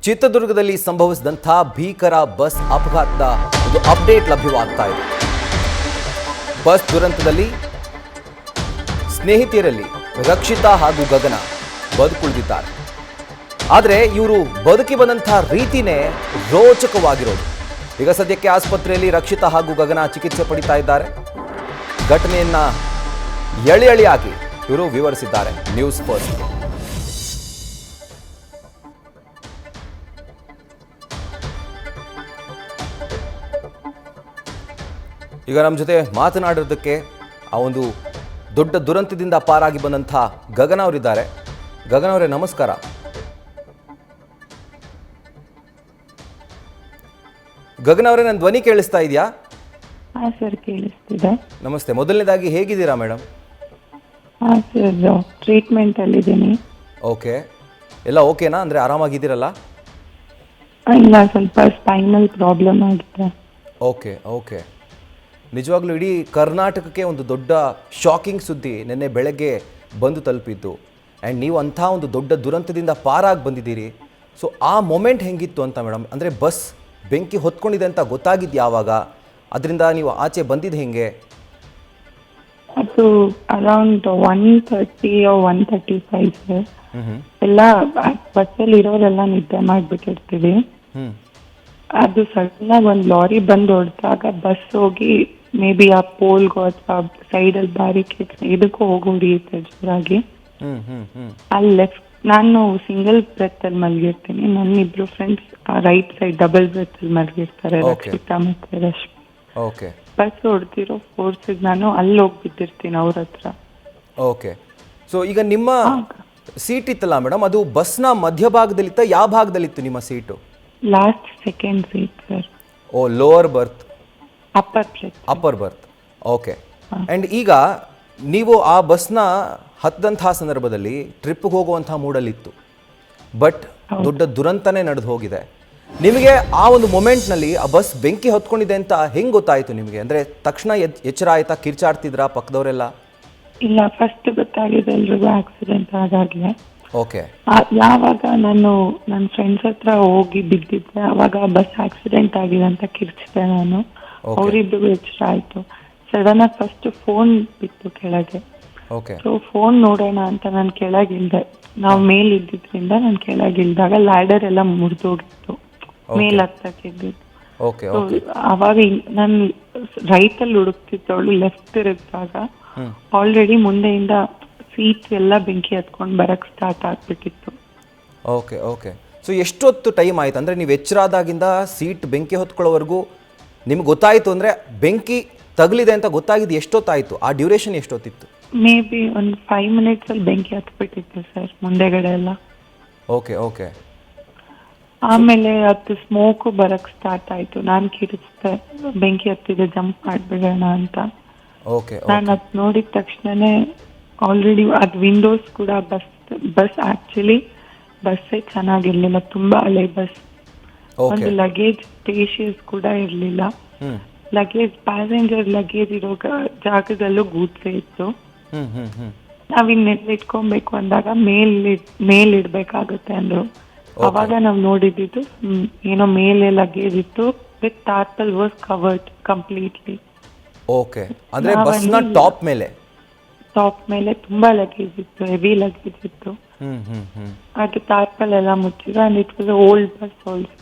ಚಿತ್ರದುರ್ಗದಲ್ಲಿ ಸಂಭವಿಸಿದಂಥ ಭೀಕರ ಬಸ್ ಅಪಘಾತದ ಒಂದು ಅಪ್ಡೇಟ್ ಲಭ್ಯವಾಗ್ತಾ ಇದೆ. ಬಸ್ ದುರಂತದಲ್ಲಿ ಸ್ನೇಹಿತೆಯರಲ್ಲಿ ರಕ್ಷಿತಾ ಹಾಗೂ ಗಗನ ಬದುಕುಳಿದಿದ್ದಾರೆ. ಆದರೆ ಇವರು ಬದುಕಿ ಬಂದಂಥ ರೀತಿನೇ ರೋಚಕವಾಗಿರೋದು. ಈಗ ಸದ್ಯಕ್ಕೆ ಆಸ್ಪತ್ರೆಯಲ್ಲಿ ರಕ್ಷಿತಾ ಹಾಗೂ ಗಗನ ಚಿಕಿತ್ಸೆ ಪಡಿತಾ ಇದ್ದಾರೆ. ಘಟನೆಯನ್ನ ಎಳೆಯಾಗಿ ಇವರು ವಿವರಿಸಿದ್ದಾರೆ ನ್ಯೂಸ್ ಫಸ್ಟ್. ಈಗ ನಮ್ಮ ಜೊತೆ ಮಾತನಾಡೋದಕ್ಕೆ ಆ ಒಂದು ದೊಡ್ಡ ದುರಂತದಿಂದ ಪಾರಾಗಿ ಬಂದಂಥ ಗಗನ ಅವರಿದ್ದಾರೆ. ಗಗನ ಅವರೇ ನಮಸ್ಕಾರ. ಗಗನ ಅವರೇ, ನನ್ನ ಧ್ವನಿ ಕೇಳಿಸ್ತಾ ಇದೆಯಾ? ಹಾಂ ಸರ್, ಕೇಳಿಸ್ತಿದೆ. ನಮಸ್ತೆ. ಮೊದಲನೇದಾಗಿ ಹೇಗಿದ್ದೀರಾ ಮೇಡಮ್? ಹಾಂ ಸರ್, ಟ್ರೀಟ್ಮೆಂಟಲ್ಲಿದ್ದೀನಿ. ಓಕೆ, ಎಲ್ಲ ಓಕೆನಾ? ಅಂದರೆ ಆರಾಮಾಗಿದ್ದೀರಲ್ಲ? ಇಲ್ಲ, ಸ್ವಲ್ಪ ಸ್ಪೈನಲ್ ಪ್ರಾಬ್ಲಮ್ ಆಗಿದೆ. Okay okay. ನಿಜವಾಗ್ಲೂ ಇಡೀ ಕರ್ನಾಟಕಕ್ಕೆ ಒಂದು ದೊಡ್ಡ ಶಾಕಿಂಗ್ ಸುದ್ದಿ ನಿನ್ನೆ ಬೆಳಗ್ಗೆ ಬಂದು ತಲುಪಿದ್ದು. ಆ್ಯಂಡ್ ನೀವು ಅಂಥ ಒಂದು ದೊಡ್ಡ ದುರಂತದಿಂದ ಪಾರಾಗಿ ಬಂದಿದ್ದೀರಿ. ಸೊ ಆ ಮೊಮೆಂಟ್ ಹೆಂಗಿತ್ತು ಅಂತ ಮೇಡಮ್? ಅಂದರೆ ಬಸ್ ಬೆಂಕಿ ಹೊತ್ಕೊಂಡಿದೆ ಅಂತ ಗೊತ್ತಾಗಿದ್ದು ಯಾವಾಗ? ಅದರಿಂದ ನೀವು ಆಚೆ ಬಂದಿದ್ದು ಹೆಂಗೆ? ಅದು ಅರೌಂಡ್ 1:30 or 1:35 ಸರ್. ಎಲ್ಲ ಬಸ್ಸಲ್ಲಿ ಇರೋರೆಲ್ಲ ನಿದ್ದೆ ಮಾಡಿಬಿಟ್ಟಿರ್ತೀವಿ. ಅದು ಸಡನ್ನಾಗಿ ಒಂದು ಲಾರಿ ಬಂದು ಹೊಡೆದಾಗ ಬಸ್ ಹೋಗಿ ಮೇ ಬಿ ಆ ಪೋಲ್ಗೋ ಅಥವಾ ಸೈಡಲ್ಲಿ ಬ್ಯಾರಿಕೇಡ್ ಇದಕ್ಕೂ ಹೋಗಿ ಹೊಡಿಯುತ್ತೆ ಜೋರಾಗಿ. ಅಲ್ಲಿ ಲೆಫ್ಟ್, ನಾನು ಸಿಂಗಲ್ ಬ್ರೆತ್ ಅಲ್ಲಿ ಮಲಗಿರ್ತೀನಿ, ನನ್ನ ಇಬ್ರು friends right side double berth ಅಲ್ಲಿ ಮಲಗಿರ್ತಾರೆ, ರಕ್ಷಿತಾ ಮತ್ತೆ ರಶ್ಮಿ. ಬಸ್ ಹೊಡೆದಿರೋ ಫೋರ್ಸಿಗೆ ನಾನು ಅಲ್ಲಿ ಹೋಗಿ ಬಿದ್ದಿರ್ತೀನಿ ಅವ್ರ ಹತ್ರ. ಓಕೆ. ಸೊ ಈಗ ನಿಮ್ಮ ಸೀಟ್ ಇತ್ತಲ್ಲ ಮೇಡಮ್, ಅದು ಬಸ್ನ ಮಧ್ಯಭಾಗದಲ್ಲಿತ್ತ? ಯಾವ ಭಾಗದಲ್ಲಿತ್ತು ನಿಮ್ಮ seat? Last second seat sir. Oh, lower berth, upper berth. Okay. And ಈಗ ನೀವು ಆ ಬಸ್ನ ಹತ್ತದಂತಹ ಸಂದರ್ಭದಲ್ಲಿ ಟ್ರಿಪ್ಗೆ ಹೋಗುವಂತಹ ಮೂಡಲ್ಲಿತ್ತು, ಬಟ್ ದೊಡ್ಡ ದುರಂತನೇ ನಡೆದು ಹೋಗಿದೆ. ನಿಮಗೆ ಆ ಒಂದು ಮೊಮೆಂಟ್ನಲ್ಲಿ ಆ ಬಸ್ ಬೆಂಕಿ ಹೊತ್ಕೊಂಡಿದೆ ಅಂತ ಹೆಂಗೆ ಗೊತ್ತಾಯಿತು ನಿಮಗೆ? ಅಂದರೆ ತಕ್ಷಣ ಎಚ್ಚರ ಆಯ್ತಾ? ಕಿರ್ಚಾಡ್ತಿದ್ರಾ ಪಕ್ಕದವರೆಲ್ಲ? ಇಲ್ಲ, ಫಸ್ಟ್ ಗೊತ್ತಾಗಿದೆ ಎಲ್ರಿಗೂ ಆಕ್ಸಿಡೆಂಟ್ ಆದಾಗಲೇ. ಓಕೆ. ಯಾವಾಗ ನಾನು ನನ್ನ ಫ್ರೆಂಡ್ಸ್ ಹತ್ರ ಹೋಗಿ ಬಿದ್ದಿದ್ದೆ, ಅವಾಗ ಬಸ್ ಆಕ್ಸಿಡೆಂಟ್ ಆಗಿದೆ ಅಂತ ಕಿರ್ಚಿದೆ ನಾನು. ಅವರಿಬ್ಬರಿಗೂ ಎಚ್ಚರ ಆಯ್ತು. ಸಡನ್ ಆಗಿ ಫಸ್ಟ್ ಫೋನ್ ಬಿತ್ತು ಕೆಳಗೆ. ಸೊ ಫೋನ್ ನೋಡೋಣ ಅಂತ ನಾನು ಕೆಳಗಿಲ್ದೆ, ನಾವು ಮೇಲ್ ಇದ್ದಿದ್ರಿಂದ ನಾನು ಕೆಳಗಿಲ್ದಾಗ ಲ್ಯಾಡರ್ ಎಲ್ಲ ಮುರಿದೋಗಿತ್ತು, ಮೇಲ್ ಹತ್ತಕ್ಕಿದ್ದು. ಅವಾಗ ನಾನು ರೈಟ್ ಅಲ್ಲಿ ಹುಡುಕ್ತಿದ್ದವಳು ಲೆಫ್ಟ್ ಇರಿದಾಗ ಆಲ್ರೆಡಿ ಮುಂದೆಯಿಂದ ಸೀಟ್ ಎಲ್ಲ ಬೆಂಕಿ ಹತ್ಕೊಂಡು ಬರಕ್ ಸ್ಟಾರ್ಟ್ ಆಗ್ಬಿಟ್ಟಿತ್ತು. Okay okay. ಸೊ ಎಷ್ಟೊತ್ತು ಟೈಮ್ ಆಯ್ತು? ಅಂದರೆ ನೀವು ಎಚ್ಚರ ಆದಾಗಿಂದ ಸೀಟ್ ಬೆಂಕಿ ಹೊತ್ಕೊಳ್ಳೋವರೆಗೂ ನಿಮ್ಗೆ ಗೊತ್ತಾಯಿತು ಅಂದರೆ ಬೆಂಕಿ ತಗಲಿದೆ ಅಂತ ಗೊತ್ತಾಗಿದ್ದು ಎಷ್ಟೊತ್ತಾಯಿತು? ಆ ಡ್ಯೂರೇಷನ್ ಎಷ್ಟೊತ್ತಿತ್ತು? ಮೇ ಬಿ ಒಂದು 5 minutes ಅಲ್ಲಿ ಬೆಂಕಿ ಹತ್ಬಿಟ್ಟಿತ್ತು ಸರ್ ಮುಂದೆಗಡೆ ಎಲ್ಲ. Okay okay. ಆಮೇಲೆ ಅದು ಸ್ಮೋಕು ಬರಕ್ ಸ್ಟಾರ್ಟ್ ಆಯ್ತು. ನಾನು ಕಿರಿಚಿದೆ, ಬೆಂಕಿ ಹತ್ತಿದೆ, ಜಂಪ್ ಮಾಡ್ಬಿಡೋಣ ಅಂತ. ನಾನು ಅದು ನೋಡಿದ ತಕ್ಷಣನೇ ಆಲ್ರೆಡಿ ಅದು ವಿಂಡೋಸ್ ಕೂಡ ಬಸ್ ಆಕ್ಚುಲಿ ಬಸ್ಸೇ ಚೆನ್ನಾಗಿರ್ಲಿಲ್ಲ, ತುಂಬಾ ಹಳೆ ಬಸ್. ಒಂದು ಲಗೇಜ್ ಸ್ಪೇಷಿಯಸ್ ಕೂಡ ಇರ್ಲಿಲ್ಲ. ಲಗೇಜ್, ಪ್ಯಾಸೆಂಜರ್ ಲಗೇಜ್ ಇರೋ ಜಾಗದಲ್ಲೂ ಗೂಡ್ಸೆ ಇತ್ತು. ನಾವಿನ್ ಇಟ್ಕೊಬೇಕು ಅಂದಾಗ ಮೇಲ್ ಇಡ್ಬೇಕಾಗುತ್ತೆ ಅಂದ್ರು. ಅವಾಗ ನಾವು ನೋಡಿದ್ದು ಏನೋ ಮೇಲೆ ಲಗೇಜ್ ಇತ್ತು, with tarpaulin was covered completely. Okay. ಅಂದ್ರೆ ಬಸ್ನ ಟಾಪ್ ಮೇಲೆ ತುಂಬಾ ಲಗೇಜ್ ಇತ್ತು, ಹೆವಿ ಲಗೇಜ್ ಇತ್ತು. ಅದು ಟಾರ್ಪಲ್ ಎಲ್ಲ ಮುಚ್ಚಿದ್ರು. And it was old bus also.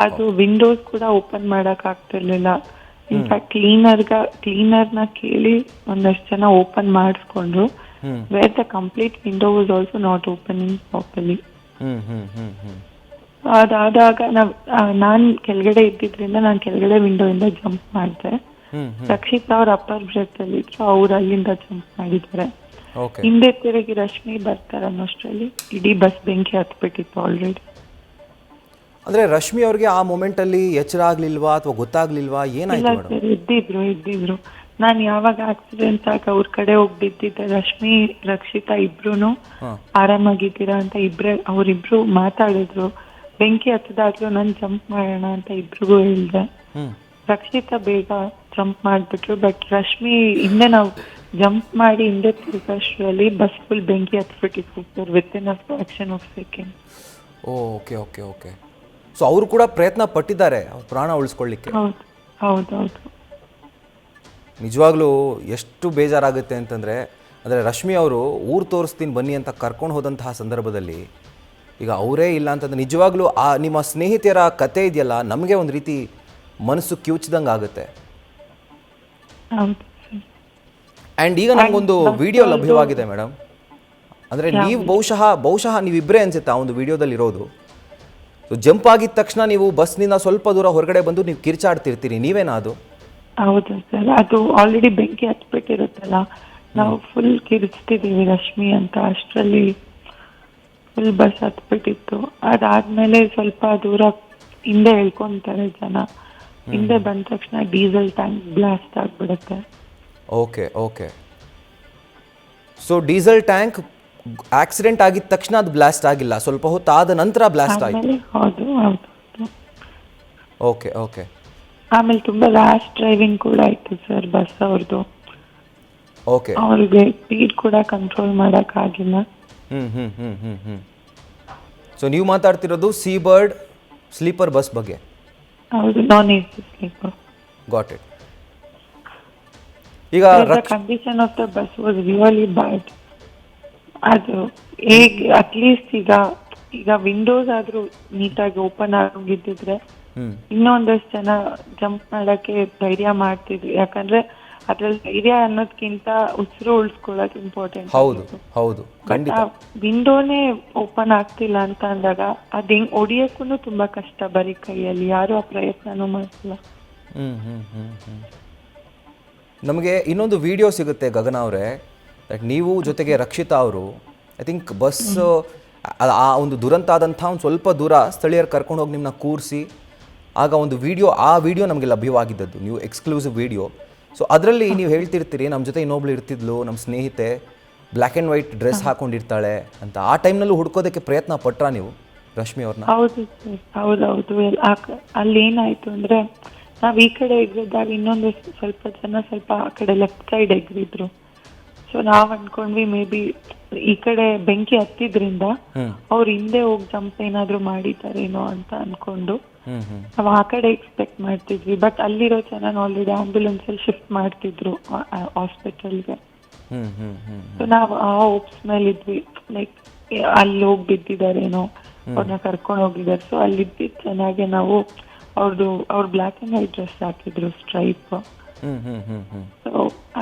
ಅದು ವಿಂಡೋಸ್ ಕೂಡ ಓಪನ್ ಮಾಡಕ್ ಆಗ್ತಿರ್ಲಿಲ್ಲ. ಇನ್ಫ್ಯಾಕ್ಟ್ ಕ್ಲೀನರ್ನ ಕೇಳಿ ಒಂದಷ್ಟು ಜನ ಓಪನ್ ಮಾಡಿಸ್ಕೊಂಡ್ರು. Where the complete window was also not opening properly. ಅದಾದಾಗ ನಾನ್ ಕೆಳಗಡೆ ಇದ್ದಿದ್ರಿಂದ ನಾನು ಕೆಳಗಡೆ ವಿಂಡೋ ಇಂದ ಜಂಪ್ ಮಾಡಿದೆ. ರಕ್ಷಿತಾ ಅವ್ರ ಅಪ್ಪರ್ ಬ್ರೆತ್ ಅಲ್ಲಿ ಇದ್ರು, ಅವ್ರು ಅಲ್ಲಿಂದ ಜಂಪ್ ಮಾಡಿದ್ದಾರೆ. ಹಿಂದೆ ತಿರುಗಿ ರಶ್ಮಿ ಬರ್ತಾರೆ ಅನ್ನೋಷ್ಟರಲ್ಲಿ ಇಡೀ ಬಸ್ ಬೆಂಕಿ ಹತ್ಬಿಟ್ಟಿತ್ತು ಆಲ್ರೆಡಿ. ಅಂದ್ರೆ ರಶ್ಮಿ ಅವ್ರಿಗೆ ಆ ಮೊಮೆಂಟ್ ಅಲ್ಲಿ ಎಚ್ಚರ ಆಗ್ಲಿಲ್ವಾ ಅಥವಾ ಗೊತ್ತಾಗ್ಲಿಲ್ವಾ? ಏನಾಯ್ತು? ಇದ್ದಿದ್ರು. ನಾನು ಯಾವಾಗ ಆಕ್ಸಿಡೆಂಟ್ ಆಗ ಅವ್ರ ಕಡೆ ಹೋಗಿ ಬಿದ್ದಿದ್ದೆ, ರಶ್ಮಿ ರಕ್ಷಿತಾ ಇಬ್ರು ಆರಾಮಾಗಿದ್ದೀರಾ ಅಂತ ಅವ್ರಿಬ್ರು ಮಾತಾಡಿದ್ರು. ಬೆಂಕಿ ಹತ್ತದಾಗ್ಲೂ ನಾನು ಜಂಪ್ ಮಾಡೋಣ ಅಂತ ಇಬ್ರಿಗೂ ಹೇಳ್ದೆ. ರಕ್ಷಿತಾ ಬೇಗ ಜಂಪ್ ಮಾಡ್ಬಿಟ್ರು, ಬಟ್ ರಶ್ಮಿ ಹಿಂದೆ ನಾವು ಜಂಪ್ ಮಾಡಿ ಹಿಂದೆ ತಿರುಗಷ್ಟರಲ್ಲಿ ಬಸ್ ಫುಲ್ ಬೆಂಕಿ ಹತ್ಬಿಟ್ಟಿತ್ತು sir, with in a fraction of second. Okay okay okay. So ಅವರು ಕೂಡ ಪ್ರಯತ್ನ ಪಟ್ಟಿದ್ದಾರೆ ಅವ್ರ ಪ್ರಾಣ ಉಳಿಸ್ಕೊಳ್ಳಿಕ್ಕೆ. ಹೌದು ಹೌದೌದು. ನಿಜವಾಗ್ಲೂ ಎಷ್ಟು ಬೇಜಾರಾಗುತ್ತೆ ಅಂತಂದರೆ, ಅಂದರೆ ರಶ್ಮಿ ಅವರು ಊರು ತೋರಿಸ್ತೀನಿ ಬನ್ನಿ ಅಂತ ಕರ್ಕೊಂಡು ಹೋದಂತಹ ಸಂದರ್ಭದಲ್ಲಿ ಈಗ ಅವರೇ ಇಲ್ಲ ಅಂತಂದ್ರೆ ನಿಜವಾಗ್ಲೂ ಆ ನಿಮ್ಮ ಸ್ನೇಹಿತೆಯರ ಕತೆ ಇದೆಯಲ್ಲ, ನಮಗೆ ಒಂದು ರೀತಿ ಮನಸ್ಸು ಕಿವುಚಿದಂಗೆ ಆಗುತ್ತೆ. ಹೌದು. ಆ್ಯಂಡ್ ಈಗ ನಮಗೊಂದು ವಿಡಿಯೋ ಲಭ್ಯವಾಗಿದೆ ಮೇಡಮ್. ಅಂದರೆ ನೀವು ಬಹುಶಃ ನೀವಿಬ್ಬರೇ ಅನಿಸುತ್ತೆ ಆ ಒಂದು ವಿಡಿಯೋದಲ್ಲಿ ಇರೋದು. ಸೊ ಜಂಪ್ ಆಗಿದ ತಕ್ಷಣ ನೀವು ಬಸ್ನಿಂದ ಸ್ವಲ್ಪ ದೂರ ಹೊರಗಡೆ ಬಂದು ನೀವು ಕಿರ್ಚಾಡ್ತಿರ್ತೀರಿ, ನೀವೇನಾ ಅದು? ಹೌದು ಸರ್, ಅದು ಆಲ್ರೆಡಿ ಬೆಂಕಿ ಹತ್ಬಿಟ್ಟಿರುತ್ತಲ್ಲ, ನಾವು ಫುಲ್ ಕಿರಿಚ್ತಿದ್ದೀವಿ ರಶ್ಮಿ ಅಂತ, ಅಷ್ಟರಲ್ಲಿ ಫುಲ್ ಬಸ್ ಹತ್ಬಿಟ್ಟಿತ್ತು. ಅದಾದ್ಮೇಲೆ ಸ್ವಲ್ಪ ದೂರ ಹಿಂದೆ ಹೇಳ್ಕೊಂತಾರೆ ಜನ, ಹಿಂದೆ ಬಂದ ತಕ್ಷಣ ಡೀಸೆಲ್ ಟ್ಯಾಂಕ್ ಬ್ಲಾಸ್ಟ್ ಆಗಿಬಿಡುತ್ತೆ. Okay. So diesel tank accident ಆಗಿದ ತಕ್ಷಣ ಅದು ಬ್ಲಾಸ್ಟ್ ಆಗಿಲ್ಲ, ಸ್ವಲ್ಪ ಹೊತ್ತು ಆದ ನಂತರ ಬ್ಲಾಸ್ಟ್ ಆಯಿತು. ಹೌದು. ಓಕೆ. ಆಮೇಲೆ ತುಂಬಾ ರ್ಯಾಶ್ ಡ್ರೈವಿಂಗ್ ಕೂಡ ಇತ್ತು ಸರ್ ಬಸ್ ಅವ್ರದ್ದು. ಓಕೆ. ಅವ್ರಿಗೆ ಸ್ಪೀಡ್ ಕೂಡ ಕಂಟ್ರೋಲ್ ಮಾಡಕ್ ಆಗಿಲ್ಲ. ಸೊ ನೀವು ಮಾತಾಡ್ತಿರೋದು ಸೀ ಬರ್ಡ್ ಸ್ಲೀಪರ್ ಬಸ್ ಬಗ್ಗೆ? ಹೌದು, non AC sleeper. Got it. ಈಗ condition of the bus was really bad. ಅದು ಹೇಗೆ ಅಟ್ಲೀಸ್ಟ್ ಈಗ ವಿಂಡೋಸ್ ಆದ್ರೂ ನೀಟಾಗಿ ಓಪನ್ ಆಗಿದ್ದಿದ್ರೆ ಇನ್ನೊಂದಷ್ಟು ಜನ ಜಂಪ್ ಮಾಡಕ್ಕೆ ಧೈರ್ಯ ಮಾಡ್ತಿದ್ವಿ. ಯಾಕಂದ್ರೆ ಅದ್ರಲ್ಲಿ ಧೈರ್ಯ ಅನ್ನೋದ್ಕಿಂತ ಉಸಿರು ಉಳಿಸ್ಕೊಳ್ಳೋದು ಇಂಪಾರ್ಟೆಂಟ್. ಹೌದು ಖಂಡಿತ. ವಿಂಡೋನೇ ಓಪನ್ ಆಗ್ತಿಲ್ಲ ಅಂತ ಅಂದಾಗ ಅದ್ ಹೆಂಗ್ ಹೊಡಿಯಕ್ಕೂ ತುಂಬಾ ಕಷ್ಟ ಬರೀ ಕೈಯಲ್ಲಿ, ಯಾರು ಆ ಪ್ರಯತ್ನನೂ ಮಾಡ್ತಿಲ್ಲ. ನಮಗೆ ಇನ್ನೊಂದು ವಿಡಿಯೋ ಸಿಗುತ್ತೆ ಗಗನ ಅವರೇ, ದಟ್ ನೀವು ಜೊತೆಗೆ ರಕ್ಷಿತಾ ಅವರು ಐ ಥಿಂಕ್ ಬಸ್ ಆ ಒಂದು ದುರಂತ ಆದಂಥ ಒಂದು ಸ್ವಲ್ಪ ದೂರ ಸ್ಥಳೀಯರು ಕರ್ಕೊಂಡು ಹೋಗಿ ನಿಮ್ಮನ್ನ ಕೂರಿಸಿ ಆಗ ಒಂದು ಆ ವಿಡಿಯೋ ನಮಗೆ ಲಭ್ಯವಾಗಿದ್ದದ್ದು, ನೀವು ಎಕ್ಸ್ಕ್ಲೂಸಿವ್ ವಿಡಿಯೋ. ಸೊ ಅದರಲ್ಲಿ ನೀವು ಹೇಳ್ತಿರ್ತೀರಿ ನಮ್ಮ ಜೊತೆ ಇನ್ನೊಬ್ಳು ಇರ್ತಿದ್ಲು, ನಮ್ಮ ಸ್ನೇಹಿತೆ ಬ್ಲ್ಯಾಕ್ ಆ್ಯಂಡ್ ವೈಟ್ ಡ್ರೆಸ್ ಹಾಕೊಂಡಿರ್ತಾಳೆ ಅಂತ. ಆ ಟೈಮ್ನಲ್ಲೂ ಹುಡ್ಕೋದಕ್ಕೆ ಪ್ರಯತ್ನ ಪಟ್ರಾ ನೀವು ರಶ್ಮಿ ಅವ್ರನ್ನ? ಹೌದು ಹೌದೌದು. ಅಲ್ಲಿ ಏನಾಯ್ತು ಅಂದ್ರೆ ನಾವ್ ಈ ಕಡೆ ಎಗ್ರಿದ್ದಾಗ ಇನ್ನೊಂದು ಸ್ವಲ್ಪ ಜನ ಸ್ವಲ್ಪ ಆ ಕಡೆ ಲೆಫ್ಟ್ ಸೈಡ್ ಎಗ್ರಿದ್ರು. ಸೊ ನಾವ್ ಅನ್ಕೊಂಡ್ವಿ ಮೇ ಬಿ ಈ ಕಡೆ ಬೆಂಕಿ ಹತ್ತಿದ್ರಿಂದ ಅವ್ರ ಹಿಂದೆ ಹೋಗಿ ಜಂಪ್ ಏನಾದ್ರು ಮಾಡಿದಾರೇನೋ ಅಂತ ಅನ್ಕೊಂಡು ನಾವ್ ಆ ಕಡೆ ಎಕ್ಸ್ಪೆಕ್ಟ್ ಮಾಡ್ತಿದ್ವಿ. ಬಟ್ ಅಲ್ಲಿರೋ ಜನ ಆಲ್ರೆಡಿ ಆಂಬ್ಯುಲೆನ್ಸ್ ಅಲ್ಲಿ ಶಿಫ್ಟ್ ಮಾಡ್ತಿದ್ರು ಹಾಸ್ಪಿಟಲ್ಗೆ. ಸೊ ನಾವ್ ಆ ಹೋಪ್ಸ್ ಮೇಲೆ ಇದ್ವಿ, ಲೈಕ್ ಅಲ್ಲಿ ಹೋಗಿ ಬಿದ್ದಿದಾರೇನೋ, ಅವ್ರನ್ನ ಕರ್ಕೊಂಡು ಹೋಗಿದ್ದಾರೆ. ಸೊ ಅಲ್ಲಿದ್ದ ಚೆನ್ನಾಗೆ ನಾವು ಅವ್ರ ಬ್ಲ್ಯಾಕ್ ಅಂಡ್ ವೈಟ್ ಡ್ರೆಸ್ ಹಾಕಿದ್ರು, ಸ್ಟ್ರೈಪ್. ಸೊ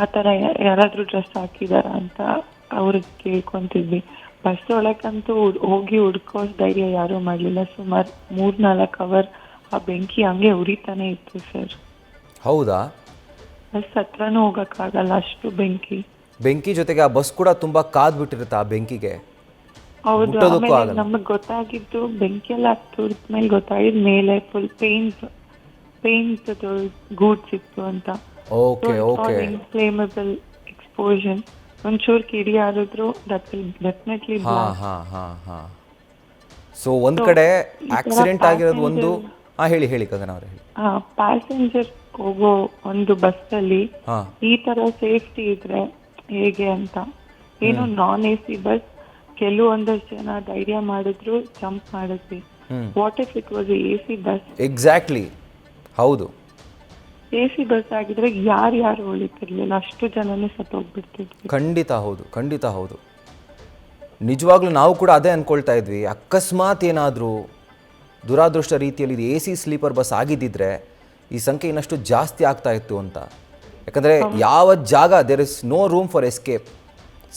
ಆತರ ಯಾರಾದ್ರೂ ಡ್ರೆಸ್ ಹಾಕಿದಾರ ಅಂತ ಅವ್ರಿಗೆ ಕೇಳ್ಕೊಂತಿದ್ವಿ. ಬಸ್ ಒಳಗಂತೂ ಹೋಗಿ ಹುಡ್ಕೋ ಧೈರ್ಯ ಯಾರು ಮಾಡ್ಲಿಲ್ಲ. ಸುಮಾರು 3-4 ಅವರ್ ಆ ಬೆಂಕಿ ಹಂಗೆ ಉರಿತಾನೆ ಇತ್ತು ಸರ್. ಹೌದಾ? ಬಸ್ ಹತ್ರನೂ ಹೋಗಕ್ಕಾಗಲ್ಲ, ಅಷ್ಟು ಬೆಂಕಿ ಜೊತೆಗೆ ಆ ಬಸ್ ಕೂಡ ತುಂಬಾ ಕಾದ್ಬಿಟ್ಟಿರುತ್ತೆ ಆ ಬೆಂಕಿಗೆ. ಹೌದು. ಆಮೇಲೆ ನಮಗ್ ಗೊತ್ತಾಗಿದ್ದು ಬೆಂಕಿ ಎಲ್ಲ ತುರ್ದ್ಮೇಲೆ ಗೊತ್ತಾಗಿದ್ ಮೇಲೆ ಫುಲ್ ಪೇಂಟ್ ಗೂಡ್ಸ್ ಇತ್ತು ಅಂತ. ಇನ್ಫ್ಲೇಮೇಬಲ್ ಎಕ್ಸ್ಪೋಷನ್. ಒಂಚೂರು ಕಿಡಿ ಆಡಿದ್ರು ದಟ್ ವಿಲ್ ಡೆಫಿನೆಟ್ಲಿ ಸೊ ಒಂದ್ ಕಡೆ ಆಕ್ಸಿಡೆಂಟ್ ಆಗಿರೋದು ಒಂದು. ಹೇಳಿ ಗಗನ ಅವರೇ. ಪ್ಯಾಸೆಂಜರ್ ಹೋಗೋ ಒಂದು ಬಸ್ ಅಲ್ಲಿ ಈ ತರ ಸೇಫ್ಟಿ ಇದ್ರೆ ಹೇಗೆ ಅಂತ. ಏನು ನಾನ್ ಎಸಿ ಬಸ್, ಕೆಲವೊಂದಷ್ಟು ಜನ ಧೈರ್ಯ ಮಾಡಿದ್ರು, ಜಂಪ್ ಮಾಡಿದ್ವಿ. What if it was AC bus? Exactly, ಹೌದು. ಎಸಿ ಬಸ್ ಆಗಿದ್ರೆ ಯಾರು ಉಳಿತಿರ್ಲಿಲ್ಲ, ಅಷ್ಟು ಜನನೇ ಸತ್ತೋಗ್ಬಿಡ್ತಿದ್ವಿ. ಖಂಡಿತ ಹೌದು. ನಿಜವಾಗ್ಲೂ ನಾವು ಕೂಡ ಅದೇ ಅನ್ಕೊಳ್ತಾ ಇದ್ವಿ, ಅಕಸ್ಮಾತ್ ಏನಾದರೂ ದುರಾದೃಷ್ಟ ರೀತಿಯಲ್ಲಿ ಇದು ಎ ಸಿ ಸ್ಲೀಪರ್ ಬಸ್ ಆಗಿದ್ದಿದ್ರೆ ಈ ಸಂಖ್ಯೆ ಇನ್ನಷ್ಟು ಜಾಸ್ತಿ ಆಗ್ತಾ ಇತ್ತು ಅಂತ. ಯಾಕಂದರೆ ಯಾವ ಜಾಗ there is no room for escape,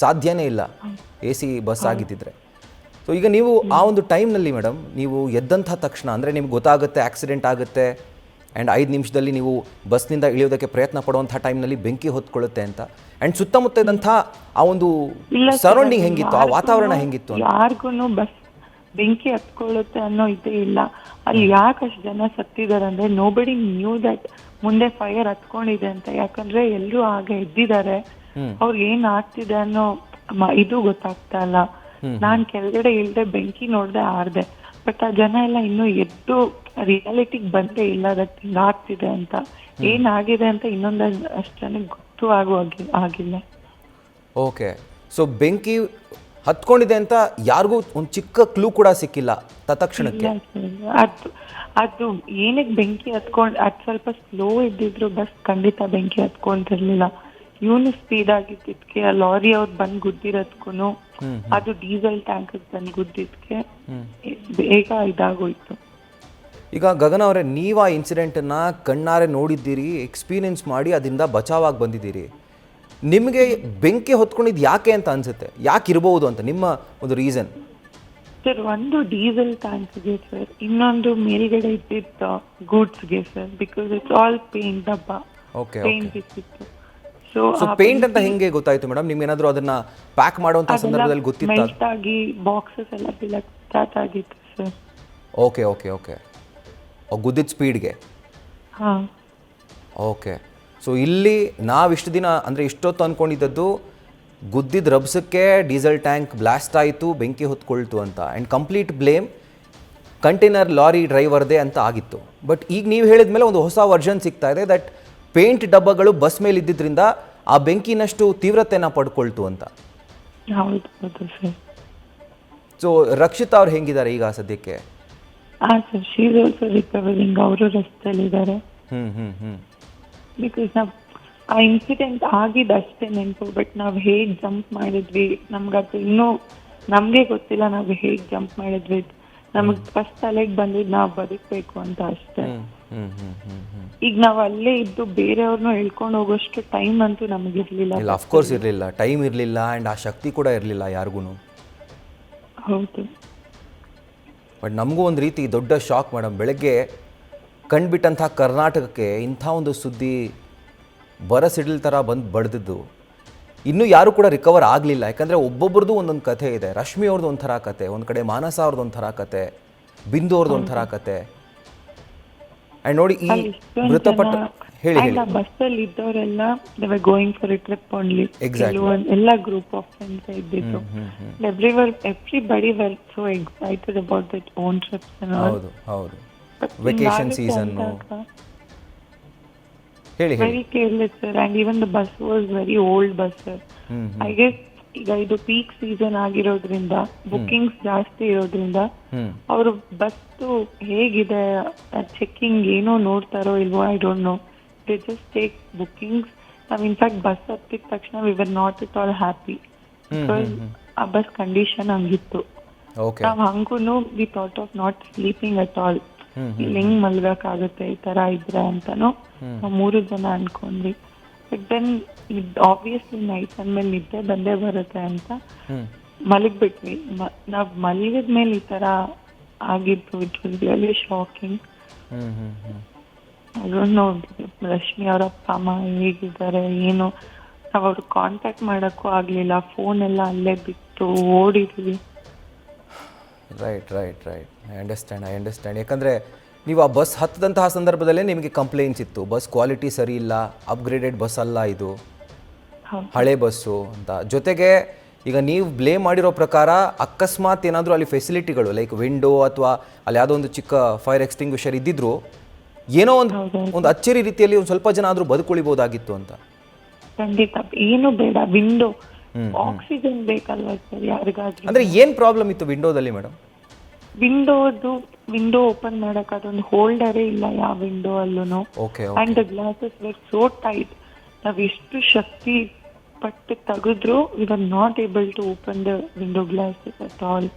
ಸಾಧ್ಯನೇ ಇಲ್ಲ ಎ ಸಿ ಬಸ್ ಆಗಿದ್ದಿದ್ರೆ. ಸೊ ಈಗ ನೀವು ಆ ಒಂದು ಟೈಮ್ನಲ್ಲಿ ಮೇಡಮ್, ನೀವು ಎದ್ದಂಥ ತಕ್ಷಣ ಅಂದರೆ ನಿಮ್ಗೆ ಗೊತ್ತಾಗುತ್ತೆ ಆಕ್ಸಿಡೆಂಟ್ ಆಗುತ್ತೆ ಆ್ಯಂಡ್ 5 ನಿಮಿಷದಲ್ಲಿ ನೀವು ಬಸ್ನಿಂದ ಇಳಿಯೋದಕ್ಕೆ ಪ್ರಯತ್ನ ಪಡುವಂಥ ಟೈಮ್ನಲ್ಲಿ ಬೆಂಕಿ ಹೊತ್ಕೊಳ್ಳುತ್ತೆ ಅಂತ. ಆ್ಯಂಡ್ ಸುತ್ತಮುತ್ತ ಇದ್ದಂಥ ಆ ಒಂದು ಸರೌಂಡಿಂಗ್ ಹೆಂಗಿತ್ತು, ಆ ವಾತಾವರಣ ಹೆಂಗಿತ್ತು? ಯಾರಿಗೂ ಬಸ್ ಬೆಂಕಿ ಹತ್ಕೊಳ್ಳುತ್ತೆ ಅನ್ನೋ ಇದೇ ಇಲ್ಲ. ಅಲ್ಲಿ ಯಾಕೆ ಅಷ್ಟು ಜನ ಸತ್ತಿದ್ದಾರೆ ಅಂದ್ರೆ ನೋಬಡಿ ನ್ಯೂ ದಟ್ ಮುಂದೆ ಫೈರ್ ಹತ್ಕೊಂಡಿದೆ ಅಂತ. ಯಾಕಂದ್ರೆ ಎಲ್ಲರೂ ಆಗ ಎದ್ದಿದ್ದಾರೆ, ಅವ್ರಿಗೆ ಏನ್ ಆಗ್ತಿದೆ ಅನ್ನೋ ಇದು ಗೊತ್ತಾಗ್ತಾ ಇಲ್ಲ. ನಾನ್ ಕೆಳಗಡೆ ಇಳ್ದೆ ಬೆಂಕಿ ನೋಡ್ದೆ ಆರ್ದೆ, ಬಟ್ ಆ ಜನ ಎಲ್ಲ ಇನ್ನೂ ಎದ್ದು ರಿಯಾಲಿಟಿಗ್ ಬಂದೇ ಇಲ್ಲ ದಟ್ ಹಿಂಗ್ ಆಗ್ತಿದೆ ಅಂತ. ಏನಾಗಿದೆ ಅಂತ ಇನ್ನೊಂದಷ್ಟು ಜನಕ್ಕೆ ಗೊತ್ತು ಆಗಿಲ್ಲ. ಓಕೆ. ಸೊ ಬೆಂಕಿ ಹತ್ಕೊಂಡಿದೆ ಅಂತ ಯಾರಿಗೂ ಒಂದು ಚಿಕ್ಕ ಕ್ಲೂ ಕೂಡ ಸಿಕ್ಕಿಲ್ಲ ತತ್ಕ್ಷಣಕ್ಕೆ. ಇಲ್ಲ ಸರ್, ಅದು ಏನಕ್ಕೆ ಬೆಂಕಿ ಹತ್ಕೊಂಡು ಅದು ಸ್ವಲ್ಪ ಸ್ಲೋ ಇದ್ದಿದ್ರು ಬಸ್ ಖಂಡಿತ ಬೆಂಕಿ ಹತ್ಕೊಂತಿರ್ಲಿಲ್ಲ. ಇವನು ಸ್ಪೀಡ್ ಆಗಿದ್ದಕ್ಕೆ ಆ ಲಾರಿ ಅವ್ರು ಬಂದು ಗುದ್ದಿರೋದ್ಕು ಅದು ಡೀಸೆಲ್ ಟ್ಯಾಂಕ್ ಬಂದು ಗುದ್ದಿದ್ಕೆ ಬೇಗ ಇದಾಗೋಯ್ತು. ಈಗ ಗಗನ ಅವರೇ, ನೀವು ಆ ಇನ್ಸಿಡೆಂಟನ್ನು ಕಣ್ಣಾರೆ ನೋಡಿದ್ದೀರಿ, ಎಕ್ಸ್ಪೀರಿಯನ್ಸ್ ಮಾಡಿ ಅದರಿಂದ ಬಚಾವಾಗಿ ಬಂದಿದ್ದೀರಿ. ನಿಮಗೆ ಬೆಂಕಿ ಹೊತ್ಕೊಂಡಿದ್ದು ಯಾಕೆ ಅಂತ ಅನಿಸುತ್ತೆ? ಯಾಕೆ ಇರ್ಬೋದು ಅಂತ ನಿಮ್ಮ ಒಂದು ರೀಸನ್? ಸರ್, ಒಂದು ಡೀಸೆಲ್ ಟ್ಯಾಂಕ್ಗೆ ಸರ್, ಇನ್ನೊಂದು ಮೇಲ್ಗಡೆ ಇದ್ದಿದ್ದ ಗೂಡ್ಸ್ಗೆ sir, because it's all paint ಡಬ್ಬ. ಓಕೆ, ಪೇಂಟ್ ಇತ್ತಿತ್ತು. ಸೊ ಪೇಂಟ್ ಅಂತ ಹೆಂಗೆ ಗೊತ್ತಾಯ್ತು ಮೇಡಮ್? ನಿಮ್ಗೆ ಏನಾದರೂ ಅದನ್ನ ಪ್ಯಾಕ್ ಮಾಡುವಂಥ ಸಂದರ್ಭದಲ್ಲಿ ಗೊತ್ತಿತ್ತಾ? ಮೆಲ್ಟ್ ಆಗಿ ಬಾಕ್ಸಸ್ ಎಲ್ಲ ಬೀಳಕ್ಕೆ ಸ್ಟಾರ್ಟ್ ಆಗಿತ್ತು ಸರ್. ಓಕೆ ಓಕೆ ಓಕೆ, ಗುದ್ದಿದ ಸ್ಪೀಡ್ಗೆ. ಹಾಂ, ಓಕೆ. ಸೊ ಇಲ್ಲಿ ನಾವಿಷ್ಟು ದಿನ ಅಂದರೆ ಇಷ್ಟೊತ್ತು ಅಂದ್ಕೊಂಡಿದ್ದದ್ದು ಗುದ್ದಿದ ರಭಸಕ್ಕೆ ಡೀಸೆಲ್ ಟ್ಯಾಂಕ್ ಬ್ಲಾಸ್ಟ್ ಆಯಿತು, ಬೆಂಕಿ ಹೊತ್ಕೊಳ್ತು ಅಂತ, and complete blame container lorry ಡ್ರೈವರ್ದೇ ಅಂತ ಆಗಿತ್ತು. ಬಟ್ ಈಗ ನೀವು ಹೇಳಿದ ಮೇಲೆ ಒಂದು ಹೊಸ ವರ್ಷನ್ ಸಿಗ್ತಾ ಇದೆ ದಟ್ ಪೇಂಟ್ ಡಬ್ಬಗಳು ಬಸ್ ಮೇಲೆ ಇದ್ದಿದ್ದರಿಂದ ಆ ಬೆಂಕಿನಷ್ಟು ತೀವ್ರತೆನ ಪಡ್ಕೊಳ್ತು ಅಂತ. ಹೌದು ಹೌದು ಸರ್. ಸೊ ರಕ್ಷಿತಾ ಅವ್ರು ಹೆಂಗಿದ್ದಾರೆ ಈಗ ಸದ್ಯಕ್ಕೆ? ಹಾಂ sir, she is also recovering. ಅವರು ರಸ್ತೆಯಲ್ಲಿದ್ದಾರೆ. ಬಿಕಾಸ್ ನಾವು ಆ ಇನ್ಸಿಡೆಂಟ್ ಆಗಿದ್ದು ಅಷ್ಟೇ ನೆನಪು, ಬಟ್ ನಾವು ಹೇಗೆ ಜಂಪ್ ಮಾಡಿದ್ವಿ ನಮ್ಗದು ಇನ್ನೂ ನಮಗೆ ಗೊತ್ತಿಲ್ಲ. ನಾವು ಹೇಗೆ ಜಂಪ್ ಮಾಡಿದ್ವಿ, ನಮಗೆ ಫಸ್ಟ್ ತಲೆಗೆ ಬಂದಿದ್ದು ನಾವು ಬದುಕಬೇಕು ಅಂತ ಅಷ್ಟೇ. ಈಗ ನಾವು ಅಲ್ಲೇ ಇದ್ದು ಬೇರೆಯವ್ರನ್ನೂ ಹೇಳ್ಕೊಂಡು ಹೋಗೋಷ್ಟು ಟೈಮ್ ಅಂತೂ ನಮಗಿರ್ಲಿಲ್ಲ. ಇಲ್ಲ, ಅಫ್ಕೋರ್ಸ್ ಇರಲಿಲ್ಲ, ಟೈಮ್ ಇರಲಿಲ್ಲ, ಆ್ಯಂಡ್ ಆ ಶಕ್ತಿ ಕೂಡ ಇರಲಿಲ್ಲ ಯಾರಿಗೂ. ಹೌದು. ಬಟ್ ನಮಗೂ ಒಂದು ರೀತಿ ದೊಡ್ಡ ಶಾಕ್ ಮೇಡಮ್. ಬೆಳಗ್ಗೆ ಕಂಡುಬಿಟ್ಟಂಥ ಕರ್ನಾಟಕಕ್ಕೆ ಇಂಥ ಒಂದು ಸುದ್ದಿ ಬರಸಿಡಿಲ್ ಥರ ಬಂದು ಬಡ್ದಿದ್ದು. ಇನ್ನೂ ಯಾರೂ ಕೂಡ ರಿಕವರ್ ಆಗಲಿಲ್ಲ. ಯಾಕಂದರೆ ಒಬ್ಬೊಬ್ರದ್ದು ಒಂದೊಂದು ಕಥೆ ಇದೆ. ರಶ್ಮಿ ಅವ್ರದ್ದು ಒಂಥರ ಕತೆ, ಒಂದು ಕಡೆ ಮಾನಸ ಅವ್ರದ್ದು ಒಂಥರ ಕತೆ, ಬಿಂದು ಅವ್ರದ್ದು ಒಂಥರ ಕತೆ. ಆ್ಯಂಡ್ ನೋಡಿ ಈ ಮೃತಪಟ್ಟ ಹೇಳಿ ಹೇಳಿ ಬಸ್ಸಲ್ಲಿ ಇದ್ದವರೆಲ್ಲ going for a trip only. ಎಲ್ಲ ಗ್ರೂಪ್ ಆಫ್ ಫ್ರೆಂಡ್ಸ್ ಇದ್ದಿತ್ತು. Everybody were so excited about that own trips. ಹೌದು ಹೌದು, ವೆಕೇಶನ್ ಸೀಸನ್. ಹೇಳಿ ಹೇಳಿ. Very careless sir, and even the bus was very old bus sir. I guess ಈಗ ಇದು peak season ಆಗಿರೋದ್ರಿಂದ bookings ಜಾಸ್ತಿ ಇರೋದ್ರಿಂದ ಅವರು ಬಸ್ಸು ಹೇಗಿದೆ ಚೆಕಿಂಗ್ ಏನೋ ನೋಡ್ತಾರೋ ಇಲ್ವೋ, I don't know. They just take bookings. ನಾವು ಇನ್ಫ್ಯಾಕ್ಟ್ ಬಸ್ ಹತ್ತಿದ ತಕ್ಷಣ we were not it all happy because ಆ ಬಸ್ ಕಂಡೀಷನ್ ಹಂಗಿತ್ತು. ನಾವು ಹಂಗೂ we thought of not sleeping at all. ಇಲ್ಲಿ ಹೆಂಗ್ ಮಲ್ಗಕ್ಕಾಗುತ್ತೆ ಈ ತರ ಇದ್ರೆ ಅಂತಾನು ನಾವು 3 ಜನ ಅನ್ಕೊಂಡ್ವಿ. ಬಟ್ ದೆನ್ ಆಬ್ವಿಯಸ್ಲಿ ನೈಟ್ ಅಂದ್ಮೇಲೆ ನಿದ್ದೆ ಬಂದೇ ಬರುತ್ತೆ ಅಂತ ಮಲಗ್ಬಿಟ್ವಿ. ನಾವ್ ಮಲಗಿದ ಮೇಲೆ ಈ ತರ ಆಗಿತ್ತು. It was really shocking. ಅದನ್ನು ರಶ್ಮಿ ಅವ್ರ ಅಪ್ಪ ಅಮ್ಮ ಹೇಗಿದ್ದಾರೆ ಏನು, ನಾವ್ ಅವ್ರು ಕಾಂಟ್ಯಾಕ್ಟ್ ಮಾಡಕ್ಕೂ ಆಗ್ಲಿಲ್ಲ. ಫೋನ್ ಎಲ್ಲ ಅಲ್ಲೇ ಬಿಟ್ಟು ಓಡಿದ್ವಿ. Right right right, I understand. ಯಾಕಂದರೆ ನೀವು ಆ ಬಸ್ ಹತ್ತದಂತಹ ಸಂದರ್ಭದಲ್ಲೇ ನಿಮಗೆ ಕಂಪ್ಲೇಂಟ್ಸ್ ಇತ್ತು, ಬಸ್ ಕ್ವಾಲಿಟಿ ಸರಿ ಇಲ್ಲ, ಅಪ್ಗ್ರೇಡೆಡ್ ಬಸ್ ಅಲ್ಲ ಇದು, ಹಳೆ ಬಸ್ಸು ಅಂತ. ಜೊತೆಗೆ ಈಗ ನೀವು ಬ್ಲೇಮ್ ಮಾಡಿರೋ ಪ್ರಕಾರ ಅಕಸ್ಮಾತ್ ಏನಾದರೂ ಅಲ್ಲಿ ಫೆಸಿಲಿಟಿಗಳು ಲೈಕ್ ವಿಂಡೋ ಅಥವಾ ಅಲ್ಲಿ ಯಾವುದೋ ಒಂದು ಚಿಕ್ಕ ಫೈರ್ ಎಕ್ಸ್ಟಿಂಗ್ವಿಷರ್ ಇದ್ದಿದ್ರು ಏನೋ ಒಂದು ಅಚ್ಚರಿ ರೀತಿಯಲ್ಲಿ ಒಂದು ಸ್ವಲ್ಪ ಜನ ಆದರೂ ಬದುಕುಳಿಬೋದಾಗಿತ್ತು ಅಂತ. ಖಂಡಿತ. ಏನು ಬೇಡ, ವಿಂಡೋ ಆಕ್ಸಿಜನ್ ಬೇಕಲ್ವಾ ಸರ್ ಯಾರಿಗಾದ್ರೂ. ಅಂದ್ರೆ ಏನ್ ಪ್ರಾಬ್ಲಮ್ ಇತ್ತು ವಿಂಡೋದಲ್ಲಿ ಮೇಡಮ್? ವಿಂಡೋ ಓಪನ್ ಮಾಡಕ್ ಅದೊಂದು ಹೋಲ್ಡರೇ ಇಲ್ಲ ಯಾವ ವಿಂಡೋ ಅಲ್ಲೂ. And the glasses were so tight. ನಾವ್ ಎಷ್ಟು ಶಕ್ತಿ ಪಟ್ಟು ತೆಗೆದ್ರು we are not able to open the window glasses at all.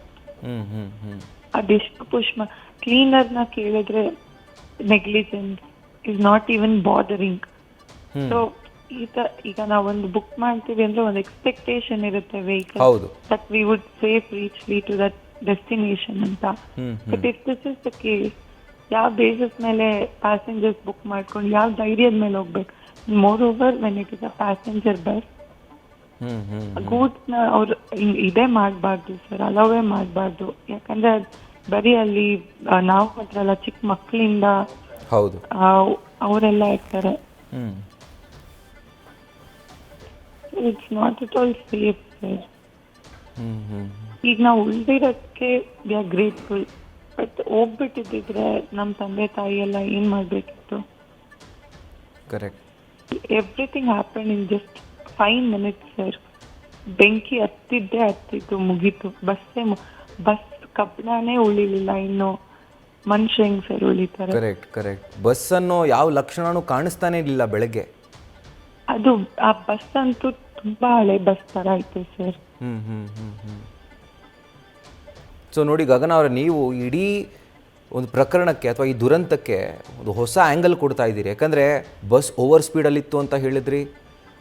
ಅದೆಷ್ಟು ಪುಷ್ ಕ್ಲೀನರ್ನ ಕೇಳಿದ್ರೆ negligence is not even bothering. So ಈಗ ನಾವೊಂದು ಬುಕ್ ಮಾಡ್ತೀವಿ ಅಂದ್ರೆ ಒಂದು ಎಕ್ಸ್ಪೆಕ್ಟೇಷನ್ ಇರುತ್ತೆ vehicle that we would safe reach to that destination ಅಂತ. But if this is the case, ಯಾವ ಬೇಸಿಸ್ ಮೇಲೆ ಪ್ಯಾಸೆಂಜರ್ಸ್ ಬುಕ್ ಮಾಡ್ಕೊಂಡು ಯಾವ ಧೈರ್ಯದ ಮೇಲೆ ಹೋಗ್ಬೇಕು? More over when it is a passenger bus, goods ನ ಅವ್ರು ಇದೇ ಮಾಡಬಾರ್ದು ಸರ್, ಅಲೋವೇ ಮಾಡಬಾರ್ದು. ಯಾಕಂದ್ರೆ ಬರೀ ಅಲ್ಲಿ ನಾವು ಮಾತ್ರಲ್ಲ, ಚಿಕ್ಕ ಮಕ್ಕಳಿಂದ ಅವರೆಲ್ಲ ಇರ್ತಾರೆ. It's not at all safe sir. ಈಗ ನಾವು ಉಳಿದಿರೋದಕ್ಕೆ ವಿ ಆರ್ ಗ್ರೇಟ್ಫುಲ್. ಬಟ್ ಹೋಗ್ಬಿಟ್ಟಿದ್ರೆ ನಮ್ಮ ತಂದೆ ತಾಯಿ ಎಲ್ಲ ಏನ್ ಮಾಡ್ಬೇಕಿತ್ತು? Correct. Everything happen in just 5 minutes sir. ಬೆಂಕಿ ಹತ್ತಿದ್ದು ಮುಗೀತು. ಬಸ್ ಕಬ್ಬಣನೇ ಉಳಿಲಿಲ್ಲ, ಇನ್ನು ಮನುಷ್ಯ ಹೆಂಗ್ ಸರ್ ಉಳಿತಾರೆ? ಕರೆಕ್ಟ್. ಬಸ್ಸನ್ನು ಯಾವ ಲಕ್ಷಣನೂ ಕಾಣಿಸ್ತಾನೆ ಇರಲಿಲ್ಲ ಬೆಳಗ್ಗೆ. ಅದು ಆ ಬಸ್ ಅಂತೂ ತುಂಬಾ ಹಳೆ ಬಸ್ ತರ ಆಯ್ತು ಸರ್. ಸೊ ನೋಡಿ ಗಗನ ಅವರೇ, ನೀವು ಇಡೀ ಒಂದು ಪ್ರಕರಣಕ್ಕೆ ಅಥವಾ ಈ ದುರಂತಕ್ಕೆ ಒಂದು ಹೊಸ ಆ್ಯಂಗಲ್ ಕೊಡ್ತಾ ಇದ್ದೀರಿ. ಯಾಕಂದರೆ ಬಸ್ ಓವರ್ ಸ್ಪೀಡಲ್ಲಿತ್ತು ಅಂತ ಹೇಳಿದ್ರಿ,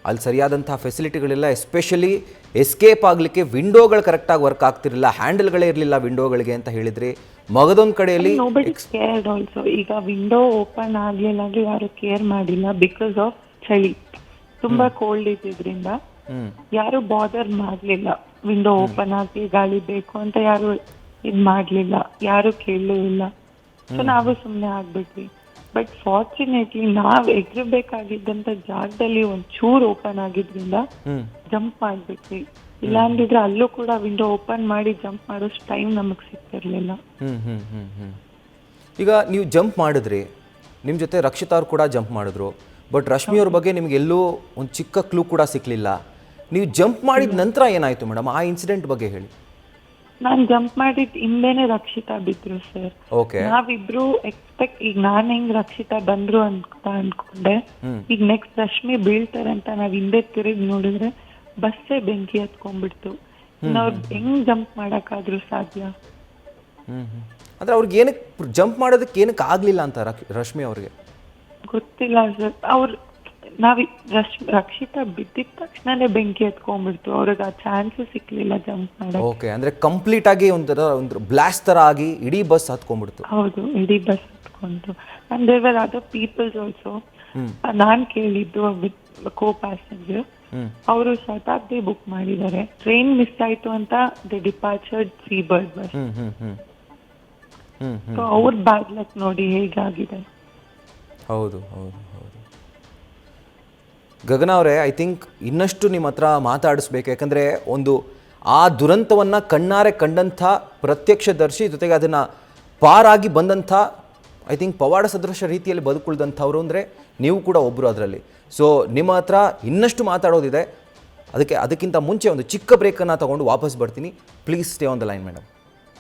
ಅಲ್ಲಿ ಸರಿಯಾದಂಥ ಫೆಸಿಲಿಟಿಗಳಿಲ್ಲ, ಎಸ್ಪೆಷಲಿ ಎಸ್ಕೇಪ್ ಆಗಲಿಕ್ಕೆ ವಿಂಡೋಗಳು ಕರೆಕ್ಟಾಗಿ ವರ್ಕ್ ಆಗ್ತಿರಲಿಲ್ಲ, ಹ್ಯಾಂಡಲ್ಗಳೇ ಇರಲಿಲ್ಲ ವಿಂಡೋಗಳಿಗೆ ಅಂತ ಹೇಳಿದ್ರಿ. ಮಗದೊಂದು ಕಡೆಯಲ್ಲಿ ಆಲ್ಸೋ ಈಗ ವಿಂಡೋ ಓಪನ್ ಆಗ್ಲಿಲ್ಲ ಅಂದ್ರೆ ಯಾರು ಕೇರ್ ಮಾಡಿಲ್ಲ, ಬಿಕಾಸ್ ಆಫ್ ಚಳಿ, ತುಂಬಾ ಕೋಲ್ಡ್ ಇದ್ದಿದ್ರಿಂದ ಯಾರು ಬಾದರ್ ಮಾಡ್ಲಿಲ್ಲ. ವಿಂಡೋ ಓಪನ್ ಆಗಿ ಗಾಳಿ ಬೇಕು ಅಂತ ಯಾರು ಇದ್ ಮಾಡ್ಲಿಲ್ಲ, ಯಾರು ಕೇಳಲೂ ಇಲ್ಲ. ಸೊ ನಾವು ಸುಮ್ನೆ ಆಗ್ಬಿಟ್ವಿ. ಬಟ್ ಫಾರ್ಚುನೇಟ್ಲಿ ನಾವ್ ಎಗರಬೇಕಾಗಿದ್ದಂತ ಜಾಗದಲ್ಲಿ ಒಂದ್ ಚೂರ್ ಓಪನ್ ಆಗಿದ್ರಿಂದ ಜಂಪ್ ಮಾಡ್ಬಿಟ್ವಿ. ಇಲ್ಲ ಅಂದಿದ್ರೆ ಅಲ್ಲೂ ಕೂಡ ವಿಂಡೋ ಓಪನ್ ಮಾಡಿ ಜಂಪ್ ಮಾಡೋಷ್ಟು ಟೈಮ್ ನಮಗ್ ಸಿಗ್ತಿರ್ಲಿಲ್ಲ. ಈಗ ನೀವು ಜಂಪ್ ಮಾಡಿದ್ರಿ, ನಿಮ್ಮ ಜೊತೆ ರಕ್ಷಿತಾ ಅವ್ರು ಕೂಡ ಜಂಪ್ ಮಾಡಿದ್ರು, ಬಟ್ ರಶ್ಮಿ ಅವ್ರ ಬಗ್ಗೆ ನಿಮ್ಗೆ ಎಲ್ಲೂ ಒಂದು ಚಿಕ್ಕ ಕ್ಲೂ ಕೂಡ ಸಿಕ್ಲಿಲ್ಲ. ನೀವು ಜಂಪ್ ಮಾಡಿದ ನಂತರ ಏನಾಯ್ತು ಮೇಡಮ್, ಆ ಇನ್ಸಿಡೆಂಟ್ ಬಗ್ಗೆ ಹೇಳಿ. ನಾನ್ ಜಂಪ್ ಮಾಡಿದ್ ಹಿಂದೆನೆ ರಕ್ಷಿತಾ ಬಿದ್ರು ಸರ್. ಓಕೆ. ನಾವಿಬ್ರು ಈಗ ನಾನ್ ಹೆಂಗ್ ರಕ್ಷಿತಾ ಬಂದ್ರು ಅಂತ ಅನ್ಕೊಂಡೆ, ಈಗ ನೆಕ್ಸ್ಟ್ ರಶ್ಮಿ ಬೀಳ್ತಾರೆ ಅಂತ ನಾವ್ ಹಿಂದೆ ತಿರುಗಿ ನೋಡಿದ್ರೆ ಬಸ್ಸೇ ಬೆಂಕಿ ಹತ್ಕೊಂಡ್ಬಿಡ್ತು. ನಾವ್ ಹೆಂಗ್ ಜಂಪ್ ಮಾಡಕ್ಕಾದ್ರೂ ಸಾಧ್ಯ? ಅಂದ್ರೆ ಅವ್ರಿಗೆ ಏನಕ್ಕೆ ಜಂಪ್ ಮಾಡೋದಕ್ಕೆ ಏನಕ್ಕೆ ಆಗ್ಲಿಲ್ಲ ಅಂತ ರಶ್ಮಿ ಅವ್ರಿಗೆ ಗೊತ್ತಿಲ್ಲ ಸರ್. ರಕ್ಷಿತಾ ಬಿದ್ದಿದ ತಕ್ಷಣನೇ ಬೆಂಕಿ ಹತ್ಕೊಂಡ್ಬಿಡ್ತು, ಅವ್ರಿಗೆ ಆ ಚಾನ್ಸ್ ಸಿಕ್ಲಿಲ್ಲ ಜಂಪ್ ಮಾಡಕ್ಕೆ. ಓಕೆ, ಅಂದ್ರೆ ಕಂಪ್ಲೀಟ್ ಆಗಿ ಒಂದು ಬ್ಲಾಸ್ಟ್ ತರ ಆಗಿ ಇಡೀ ಬಸ್ ಹತ್ಕೊಂಡ್ಬಿಡ್ತು. ಹೌದು, ಇಡೀ ಬಸ್ ಹತ್ಕೊಂಡು. And there were other peoples also. ನಾನ್ ಕೇಳಿದ್ದು ಕೋ ಪ್ಯಾಸೆಂಜರ್, ಅವರು ಶತಾಬ್ದಿ ಬುಕ್ ಮಾಡಿದ್ದಾರೆ, ಟ್ರೈನ್ ಮಿಸ್ ಆಯ್ತು ಅಂತ the departed Seabird bus. So ಅವ್ರ ಬ್ಯಾಡ್ ಲಕ್ ನೋಡಿ ಹೇಗಾಗಿದೆ. ಹೌದು. ಗಗನ ಅವರೇ, ಐ ಥಿಂಕ್ ಇನ್ನಷ್ಟು ನಿಮ್ಮ ಹತ್ರ ಮಾತಾಡಿಸ್ಬೇಕು. ಯಾಕಂದರೆ ಒಂದು ಆ ದುರಂತವನ್ನು ಕಣ್ಣಾರೆ ಕಂಡಂಥ ಪ್ರತ್ಯಕ್ಷದರ್ಶಿ, ಜೊತೆಗೆ ಅದನ್ನು ಪಾರಾಗಿ ಬಂದಂಥ ಐ ಥಿಂಕ್ ಪವಾಡ ಸದೃಶ ರೀತಿಯಲ್ಲಿ ಬದುಕುಳಿದಂಥವ್ರು ಅಂದರೆ ನೀವು ಕೂಡ ಒಬ್ಬರು ಅದರಲ್ಲಿ. ಸೊ ನಿಮ್ಮ ಹತ್ರ ಇನ್ನಷ್ಟು ಮಾತಾಡೋದಿದೆ. ಅದಕ್ಕಿಂತ ಮುಂಚೆ ಒಂದು ಚಿಕ್ಕ ಬ್ರೇಕನ್ನು ತಗೊಂಡು ವಾಪಸ್ ಬರ್ತೀನಿ. Please stay on the line madam.